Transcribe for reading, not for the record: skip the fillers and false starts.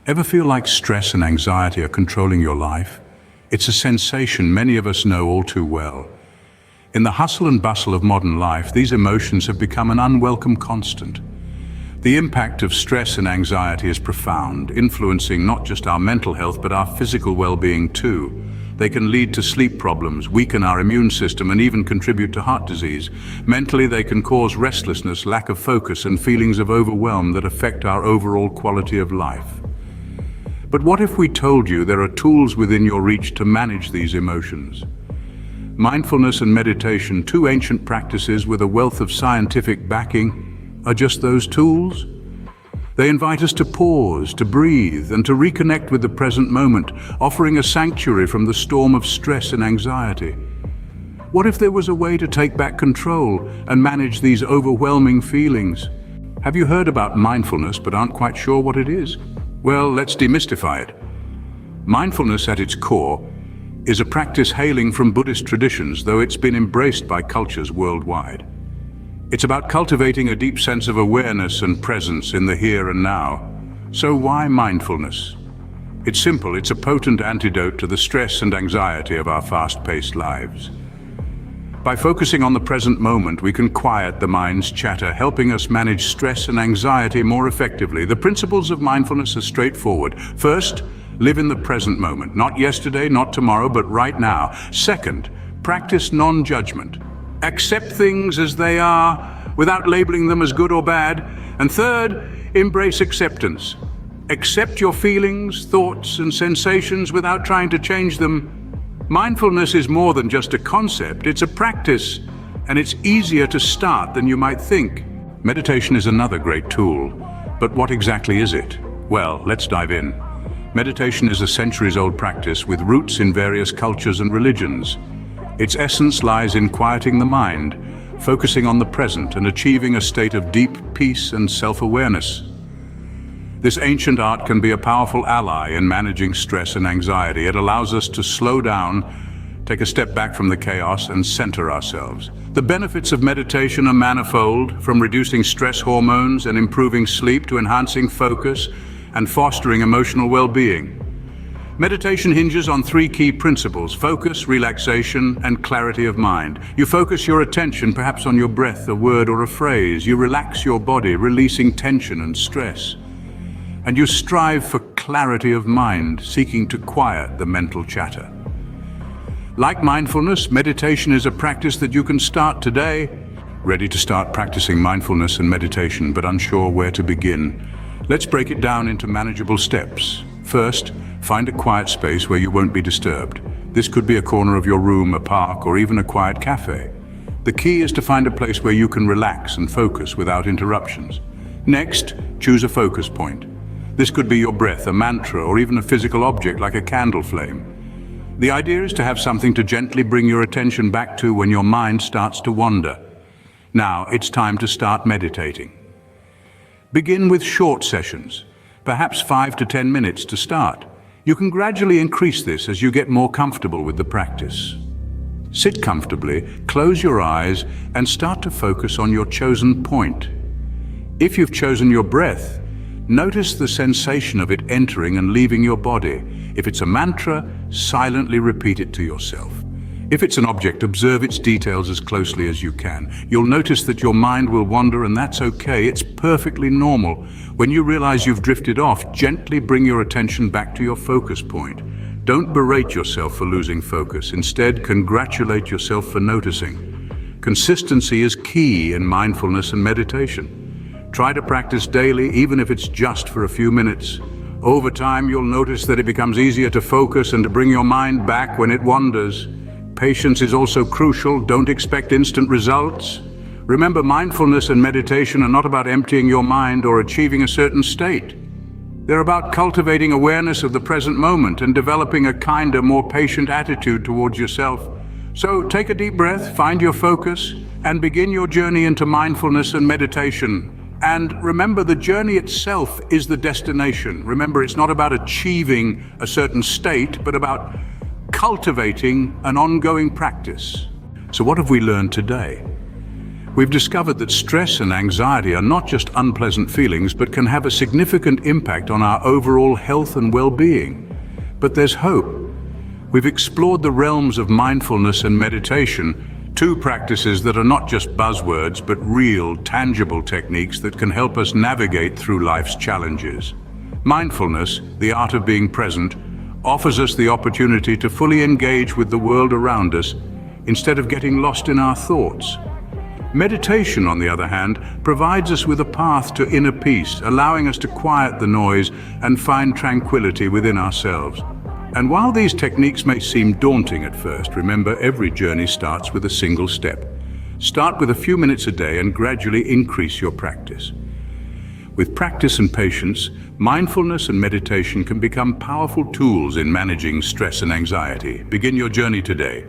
Ever feel like stress and anxiety are controlling your life? It's a sensation many of us know all too well. In the hustle and bustle of modern life, these emotions have become an unwelcome constant. The impact of stress and anxiety is profound, influencing not just our mental health but our physical well-being too. They can lead to sleep problems, weaken our immune system, and even contribute to heart disease. Mentally, they can cause restlessness, lack of focus, and feelings of overwhelm that affect our overall quality of life. But what if we told you there are tools within your reach to manage these emotions? Mindfulness and meditation, two ancient practices with a wealth of scientific backing, are just those tools. They invite us to pause, to breathe, and to reconnect with the present moment, offering a sanctuary from the storm of stress and anxiety. What if there was a way to take back control and manage these overwhelming feelings? Have you heard about mindfulness but aren't quite sure what it is? Well, let's demystify it. Mindfulness at its core is a practice hailing from Buddhist traditions, though it's been embraced by cultures worldwide. It's about cultivating a deep sense of awareness and presence in the here and now. So why mindfulness? It's simple, it's a potent antidote to the stress and anxiety of our fast-paced lives. By focusing on the present moment, we can quiet the mind's chatter, helping us manage stress and anxiety more effectively. The principles of mindfulness are straightforward. First, live in the present moment. Not yesterday, not tomorrow, but right now. Second, practice non-judgment. Accept things as they are, without labeling them as good or bad. And third, embrace acceptance. Accept your feelings, thoughts, and sensations without trying to change them. Mindfulness is more than just a concept, it's a practice, and it's easier to start than you might think. Meditation is another great tool, but what exactly is it? Well, let's dive in. Meditation is a centuries-old practice with roots in various cultures and religions. Its essence lies in quieting the mind, focusing on the present, and achieving a state of deep peace and self-awareness. This ancient art can be a powerful ally in managing stress and anxiety. It allows us to slow down, take a step back from the chaos, and center ourselves. The benefits of meditation are manifold, from reducing stress hormones and improving sleep to enhancing focus and fostering emotional well-being. Meditation hinges on three key principles: focus, relaxation, and clarity of mind. You focus your attention perhaps on your breath, a word, or a phrase. You relax your body, releasing tension and stress. And you strive for clarity of mind, seeking to quiet the mental chatter. Like mindfulness, meditation is a practice that you can start today. Ready to start practicing mindfulness and meditation, but unsure where to begin? Let's break it down into manageable steps. First, find a quiet space where you won't be disturbed. This could be a corner of your room, a park, or even a quiet cafe. The key is to find a place where you can relax and focus without interruptions. Next, choose a focus point. This could be your breath, a mantra, or even a physical object like a candle flame. The idea is to have something to gently bring your attention back to when your mind starts to wander. Now, it's time to start meditating. Begin with short sessions, perhaps 5 to 10 minutes to start. You can gradually increase this as you get more comfortable with the practice. Sit comfortably, close your eyes, and start to focus on your chosen point. If you've chosen your breath, notice the sensation of it entering and leaving your body. If it's a mantra, silently repeat it to yourself. If it's an object, observe its details as closely as you can. You'll notice that your mind will wander, and that's okay. It's perfectly normal. When you realize you've drifted off, gently bring your attention back to your focus point. Don't berate yourself for losing focus. Instead, congratulate yourself for noticing. Consistency is key in mindfulness and meditation. Try to practice daily, even if it's just for a few minutes. Over time, you'll notice that it becomes easier to focus and to bring your mind back when it wanders. Patience is also crucial. Don't expect instant results. Remember, mindfulness and meditation are not about emptying your mind or achieving a certain state. They're about cultivating awareness of the present moment and developing a kinder, more patient attitude towards yourself. So take a deep breath, find your focus, and begin your journey into mindfulness and meditation. And remember, the journey itself is the destination. Remember, it's not about achieving a certain state, but about cultivating an ongoing practice. So what have we learned today? We've discovered that stress and anxiety are not just unpleasant feelings, but can have a significant impact on our overall health and well-being. But there's hope. We've explored the realms of mindfulness and meditation, two practices that are not just buzzwords, but real, tangible techniques that can help us navigate through life's challenges. Mindfulness, the art of being present, offers us the opportunity to fully engage with the world around us instead of getting lost in our thoughts. Meditation, on the other hand, provides us with a path to inner peace, allowing us to quiet the noise and find tranquility within ourselves. And while these techniques may seem daunting at first, remember, every journey starts with a single step. Start with a few minutes a day and gradually increase your practice. With practice and patience, mindfulness and meditation can become powerful tools in managing stress and anxiety. Begin your journey today.